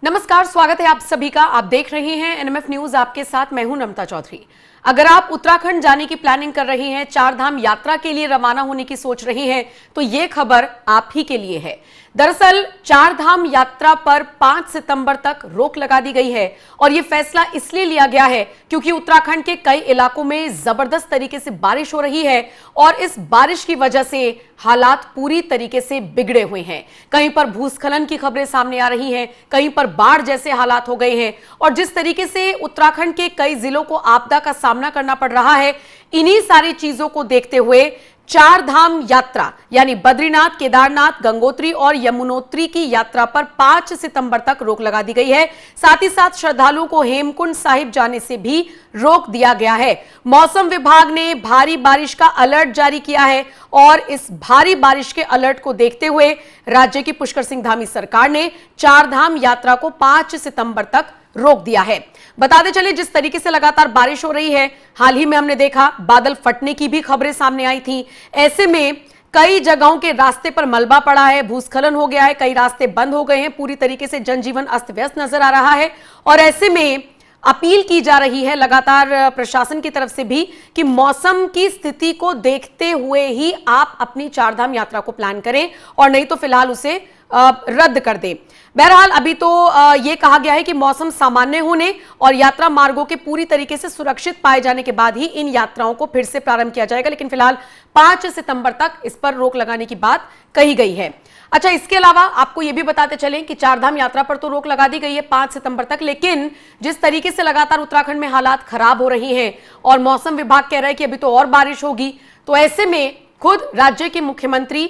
नमस्कार, स्वागत है आप सभी का। आप देख रहे हैं एनएमएफ न्यूज, आपके साथ मैं हूं नम्रता चौधरी। अगर आप उत्तराखंड जाने की प्लानिंग कर रही हैं, चार धाम यात्रा के लिए रवाना होने की सोच रही हैं, तो ये खबर आप ही के लिए है। दरअसल चार धाम यात्रा पर 5 सितंबर तक रोक लगा दी गई है और यह फैसला इसलिए लिया गया है क्योंकि उत्तराखंड के कई इलाकों में जबरदस्त तरीके से बारिश हो रही है और इस बारिश की वजह से हालात पूरी तरीके से बिगड़े हुए हैं। कहीं पर भूस्खलन की खबरें सामने आ रही हैं, कहीं पर बाढ़ जैसे हालात हो गए हैं और जिस तरीके से उत्तराखंड के कई जिलों को आपदा का सामना करना पड़ रहा है, इन्हीं सारी चीजों को देखते हुए चार धाम यात्रा यानी बद्रीनाथ, केदारनाथ, गंगोत्री और यमुनोत्री की यात्रा पर 5 सितंबर तक रोक लगा दी गई है। साथ ही साथ श्रद्धालुओं को हेमकुंड साहिब जाने से भी रोक दिया गया है। मौसम विभाग ने भारी बारिश का अलर्ट जारी किया है और इस भारी बारिश के अलर्ट को देखते हुए राज्य की पुष्कर सिंह धामी सरकार ने चार धाम यात्रा को 5 सितंबर तक रोक दिया है। बताते चले, जिस तरीके से लगातार बारिश हो रही है, हाल ही में हमने देखा बादल फटने की भी खबरें सामने आई थी। ऐसे में कई जगहों के रास्ते पर मलबा पड़ा है, भूस्खलन हो गया है, कई रास्ते बंद हो गए हैं, पूरी तरीके से जनजीवन अस्त व्यस्त नजर आ रहा है और ऐसे में अपील की जा रही है लगातार प्रशासन की तरफ से भी कि मौसम की स्थिति को देखते हुए ही आप अपनी चारधाम यात्रा को प्लान करें और नहीं तो फिलहाल उसे रद्द कर दें। बहरहाल अभी तो यह कहा गया है कि मौसम सामान्य होने और यात्रा मार्गों के पूरी तरीके से सुरक्षित पाए जाने के बाद ही इन यात्राओं को फिर से प्रारंभ किया जाएगा, लेकिन फिलहाल 5 सितंबर तक इस पर रोक लगाने की बात कही गई है। अच्छा, इसके अलावा आपको यह भी बताते चलें कि चारधाम यात्रा पर तो रोक लगा दी गई है 5 सितंबर तक, लेकिन जिस तरीके से लगातार उत्तराखंड में हालात खराब हो रही हैं और मौसम विभाग कह रहा है कि अभी तो और बारिश होगी, तो ऐसे में खुद राज्य के मुख्यमंत्री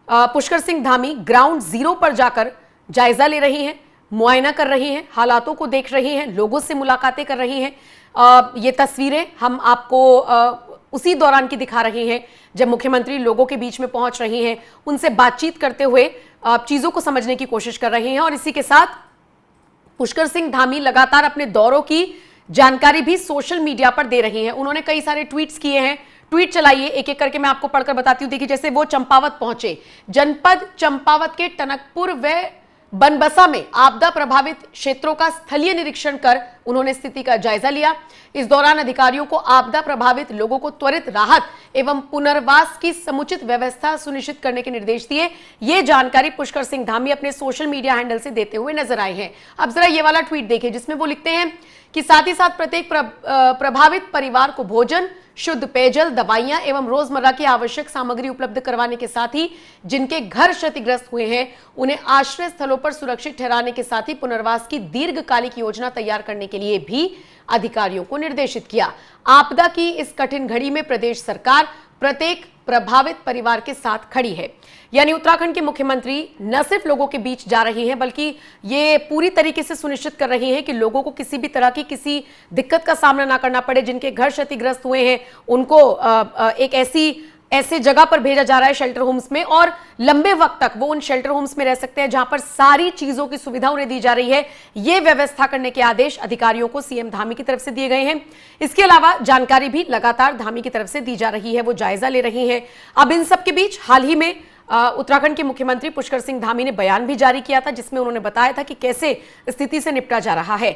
पुष्कर सिंह धामी ग्राउंड जीरो पर जाकर जायजा ले रही हैं, मुआयना कर रही हैं, हालातों को देख रही हैं, लोगों से मुलाकातें कर रही हैं। ये तस्वीरें हम आपको उसी दौरान की दिखा रही हैं जब मुख्यमंत्री लोगों के बीच में पहुंच रही हैं, उनसे बातचीत करते हुए चीजों को समझने की कोशिश कर रही हैं और इसी के साथ पुष्कर सिंह धामी लगातार अपने दौरों की जानकारी भी सोशल मीडिया पर दे रही हैं। उन्होंने कई सारे ट्वीट्स किए हैं, ट्वीट चलाइए, एक एक करके मैं आपको पढ़कर बताती हूं। देखिए, जैसे वो चंपावत पहुंचे, जनपद चंपावत के टनकपुर व बनबसा में आपदा प्रभावित क्षेत्रों का स्थलीय निरीक्षण कर उन्होंने स्थिति का जायजा लिया। इस दौरान अधिकारियों को आपदा प्रभावित लोगों को त्वरित राहत एवं पुनर्वास की समुचित व्यवस्था सुनिश्चित करने के निर्देश दिए। ये जानकारी पुष्कर सिंह धामी अपने सोशल मीडिया हैंडल से देते हुए नजर आए हैं। अब जरा ये वाला ट्वीट देखिए जिसमें वो लिखते हैं कि साथ ही साथ प्रत्येक प्रभावित परिवार को भोजन, शुद्ध पेयजल, दवाइयां एवं रोजमर्रा की आवश्यक सामग्री उपलब्ध करवाने के साथ ही जिनके घर क्षतिग्रस्त हुए हैं उन्हें आश्रय स्थलों पर सुरक्षित ठहराने के साथ ही पुनर्वास की दीर्घकालिक योजना तैयार करने के लिए भी अधिकारियों को निर्देशित किया। आपदा की इस कठिन घड़ी में प्रदेश सरकार प्रत्येक प्रभावित परिवार के साथ खड़ी है। यानी उत्तराखंड के मुख्यमंत्री न सिर्फ लोगों के बीच जा रही हैं बल्कि ये पूरी तरीके से सुनिश्चित कर रही हैं कि लोगों को किसी भी तरह की किसी दिक्कत का सामना ना करना पड़े। जिनके घर क्षतिग्रस्त हुए हैं उनको एक ऐसे जगह पर भेजा जा रहा है, शेल्टर होम्स में, और लंबे वक्त तक वो उन शेल्टर होम्स में रह सकते हैं जहां पर सारी चीजों की सुविधा उन्हें दी जा रही है। ये व्यवस्था करने के आदेश अधिकारियों को सीएम धामी की तरफ से दिए गए हैं। इसके अलावा जानकारी भी लगातार धामी की तरफ से दी जा रही है, वो जायजा ले रही है। अब इन सब के बीच हाल ही में उत्तराखंड के मुख्यमंत्री पुष्कर सिंह धामी ने बयान भी जारी किया था जिसमें उन्होंने बताया था कि कैसे स्थिति से निपटा जा रहा है।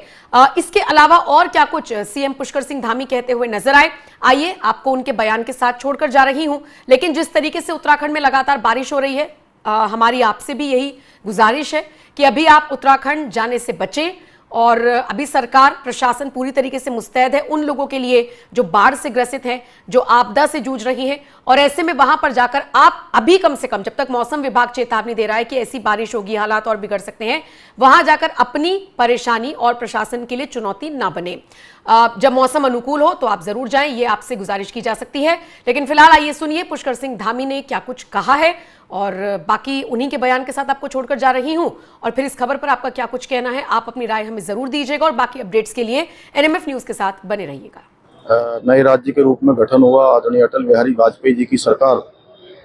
इसके अलावा और क्या कुछ सीएम पुष्कर सिंह धामी कहते हुए नजर आए, आइए आपको उनके बयान के साथ छोड़कर जा रही हूं। लेकिन जिस तरीके से उत्तराखंड में लगातार बारिश हो रही है, हमारी आपसे भी यही गुजारिश है कि अभी आप उत्तराखंड जाने से बचें और अभी सरकार प्रशासन पूरी तरीके से मुस्तैद है उन लोगों के लिए जो बाढ़ से ग्रसित हैं, जो आपदा से जूझ रही हैं, और ऐसे में वहां पर जाकर आप अभी कम से कम, जब तक मौसम विभाग चेतावनी दे रहा है कि ऐसी बारिश होगी, हालात और बिगड़ सकते हैं, वहां जाकर अपनी परेशानी और प्रशासन के लिए चुनौती ना बने। जब मौसम अनुकूल हो तो आप जरूर जाएं, ये आपसे गुजारिश की जा सकती है। लेकिन फिलहाल आइए सुनिए पुष्कर सिंह धामी ने क्या कुछ कहा है और बाकी उन्हीं के बयान के साथ आपको छोड़कर जा रही हूं और फिर इस खबर पर आपका क्या कुछ कहना है, आप अपनी राय हमें जरूर दीजिएगा और बाकी अपडेट्स के लिए एनएमएफ न्यूज के साथ बने रहिएगा। नए राज्य के रूप में गठन हुआ आदरणीय अटल बिहारी वाजपेयी जी की सरकार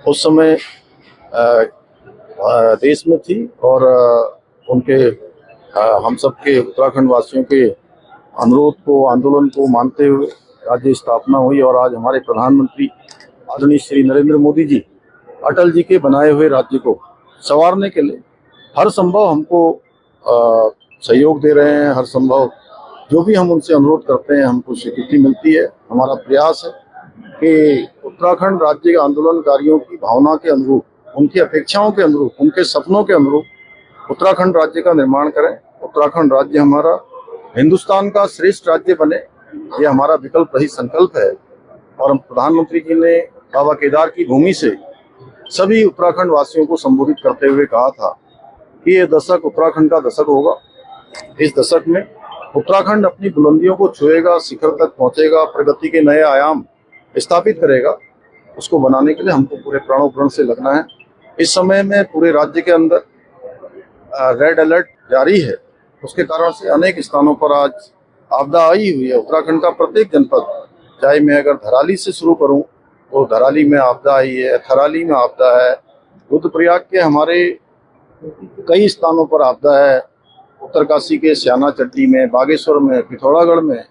उस समय देश में थी और उनके हम सब के उत्तराखंड वासियों के अनुरोध को, आंदोलन को मानते हुए राज्य स्थापना हुई और आज हमारे प्रधानमंत्री आदरणीय श्री नरेंद्र मोदी जी अटल जी के बनाए हुए राज्य को संवारने के लिए हर संभव हमको सहयोग दे रहे हैं। हर संभव जो भी हम उनसे अनुरोध करते हैं हमको स्वीकृति मिलती है। हमारा प्रयास है कि उत्तराखंड राज्य के आंदोलनकारियों की भावना के अनुरूप, उनकी अपेक्षाओं के अनुरूप, उनके सपनों के अनुरूप उत्तराखंड राज्य का निर्माण करें। उत्तराखंड राज्य हमारा हिंदुस्तान का श्रेष्ठ राज्य बने, ये हमारा विकल्प रही संकल्प है। और हम प्रधानमंत्री जी ने बाबा केदार की भूमि से सभी उत्तराखंड वासियों को संबोधित करते हुए कहा था कि ये दशक उत्तराखंड का दशक होगा। इस दशक में उत्तराखंड अपनी बुलंदियों को छुएगा, शिखर तक पहुंचेगा, प्रगति के नए आयाम स्थापित करेगा। उसको बनाने के लिए हमको पूरे प्राणों प्रण से लगना है। इस समय में पूरे राज्य के अंदर रेड अलर्ट जारी है। उसके कारण से अनेक स्थानों पर आज आपदा आई हुई है। उत्तराखंड का प्रत्येक जनपद, चाहे मैं अगर धराली से शुरू करूं तो धराली में आपदा आई है, थराली में आपदा है, रुद्रप्रयाग के हमारे कई स्थानों पर आपदा है, उत्तरकाशी के स्याना चट्टी में, बागेश्वर में, पिथौरागढ़ में,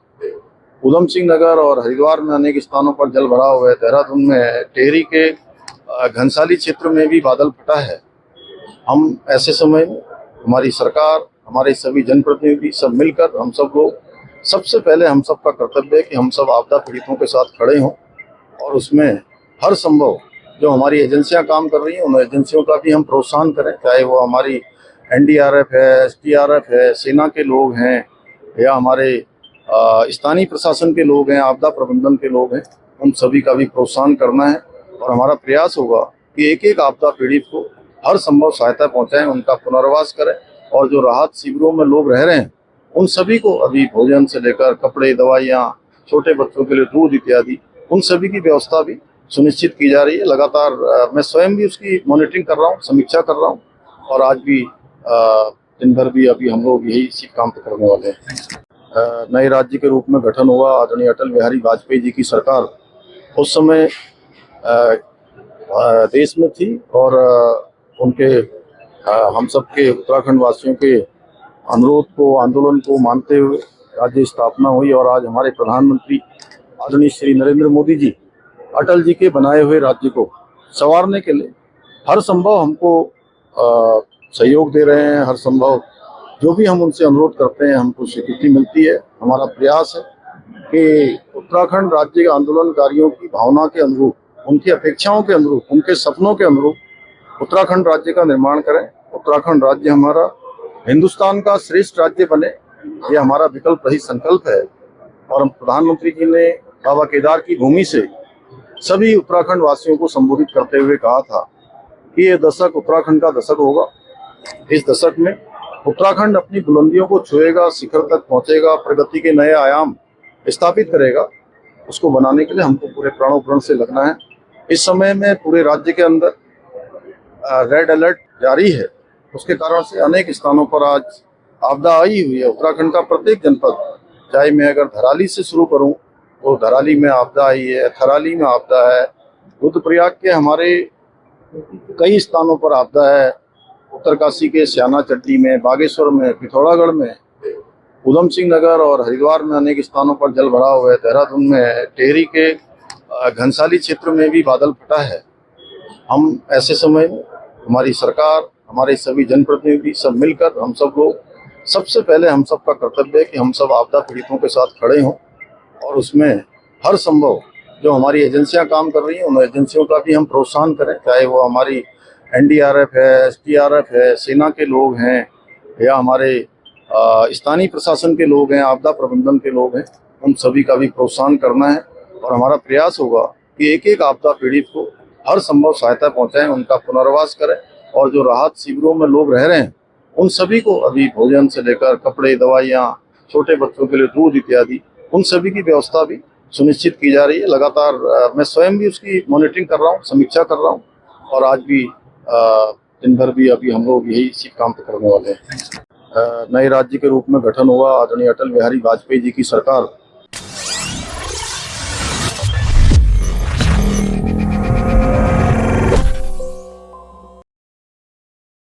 उधम सिंह नगर और हरिद्वार में अनेक स्थानों पर जल भराव है, देहरादून में है, टेहरी के घनसाली क्षेत्र में भी बादल फटा है। हम ऐसे समय में हमारी सरकार, हमारे सभी जनप्रतिनिधि सब मिलकर हम सब लोग, सबसे पहले हम सबका कर्तव्य है कि हम सब आपदा पीड़ितों के साथ खड़े हों और उसमें हर संभव जो हमारी एजेंसियां काम कर रही हैं उन एजेंसियों का भी हम प्रोत्साहन करें, चाहे वो हमारी एनडीआरएफ है, एसडीआरएफ है, सेना के लोग हैं या हमारे स्थानीय प्रशासन के लोग हैं, आपदा प्रबंधन के लोग हैं, उन सभी का भी प्रोत्साहन करना है। और हमारा प्रयास होगा कि एक एक आपदा पीड़ित को हर संभव सहायता पहुंचाएं, उनका पुनर्वास करें और जो राहत शिविरों में लोग रह रहे हैं उन सभी को अभी भोजन से लेकर कपड़े, दवाइयाँ, छोटे बच्चों के लिए दूध इत्यादि, उन सभी की व्यवस्था भी सुनिश्चित की जा रही है। लगातार मैं स्वयं भी उसकी मॉनिटरिंग कर रहा हूँ, समीक्षा कर रहा हूँ और आज भी दिन भर भी अभी हम लोग यही इसी काम पे करने वाले हैं। नए राज्य के रूप में गठन हुआ। आदरणीय अटल बिहारी वाजपेयी जी की सरकार उस समय देश में थी और उनके हम सब के उत्तराखंड वासियों के अनुरोध को, आंदोलन को मानते हुए राज्य स्थापना हुई और आज हमारे प्रधानमंत्री आदरणीय श्री नरेंद्र मोदी जी अटल जी के बनाए हुए राज्य को संवारने के लिए हर संभव हमको सहयोग दे रहे हैं। हर संभव जो भी हम उनसे अनुरोध करते हैं हमको स्वीकृति मिलती है। हमारा प्रयास है कि उत्तराखंड राज्य के आंदोलनकारियों की भावना के अनुरूप, उनकी अपेक्षाओं के अनुरूप, उनके सपनों के अनुरूप उत्तराखंड राज्य का निर्माण करें। उत्तराखंड राज्य हमारा हिंदुस्तान का श्रेष्ठ राज्य बने, ये हमारा विकल्प रही संकल्प है। और हम प्रधानमंत्री जी ने बाबा केदार की भूमि से सभी उत्तराखंड वासियों को संबोधित करते हुए कहा था कि ये दशक उत्तराखंड का दशक होगा। इस दशक में उत्तराखंड अपनी बुलंदियों को छुएगा, शिखर तक पहुंचेगा, प्रगति के नए आयाम स्थापित करेगा। उसको बनाने के लिए हमको पूरे प्राणों प्रण से लगना है। इस समय में पूरे राज्य के अंदर रेड अलर्ट जारी है। उसके कारण से अनेक स्थानों पर आज आपदा आई हुई है। उत्तराखंड का प्रत्येक जनपद, चाहे मैं अगर धराली से शुरू करूं तो धराली में आपदा आई है, थराली में आपदा है, रुद्रप्रयाग के हमारे कई स्थानों पर आपदा है, उत्तरकाशी के स्याना चट्टी में, बागेश्वर में, पिथौरागढ़ में, उधम सिंह नगर और हरिद्वार में अनेक स्थानों पर जल भराव है, देहरादून में है, टेहरी के घनसाली क्षेत्र में भी बादल फटा है। हम ऐसे समय में हमारी सरकार, हमारे सभी जनप्रतिनिधि सब मिलकर हम सब लोग, सबसे पहले हम सबका कर्तव्य है कि हम सब आपदा पीड़ितों के साथ खड़े हों और उसमें हर संभव जो हमारी एजेंसियां काम कर रही हैं उन एजेंसियों का भी हम प्रोत्साहन करें, चाहे वो हमारी एनडीआरएफ है, एसडीआरएफ है, सेना के लोग हैं या हमारे स्थानीय प्रशासन के लोग हैं, आपदा प्रबंधन के लोग हैं, उन सभी का भी प्रोत्साहन करना है। और हमारा प्रयास होगा कि एक एक आपदा पीड़ित को हर संभव सहायता पहुंचाएं, उनका पुनर्वास करें और जो राहत शिविरों में लोग रह रहे हैं उन सभी को अभी भोजन से लेकर कपड़े, दवाइयाँ, छोटे बच्चों के लिए दूध इत्यादि, उन सभी की व्यवस्था भी सुनिश्चित की जा रही है। लगातार मैं स्वयं भी उसकी मॉनिटरिंग कर रहा हूँ, समीक्षा कर रहा हूँ और आज भी दिन भर भी अभी हम लोग यही इसी काम पे करने वाले हैं। नए राज्य के रूप में गठन हुआ। आदरणीय अटल बिहारी वाजपेयी जी की सरकार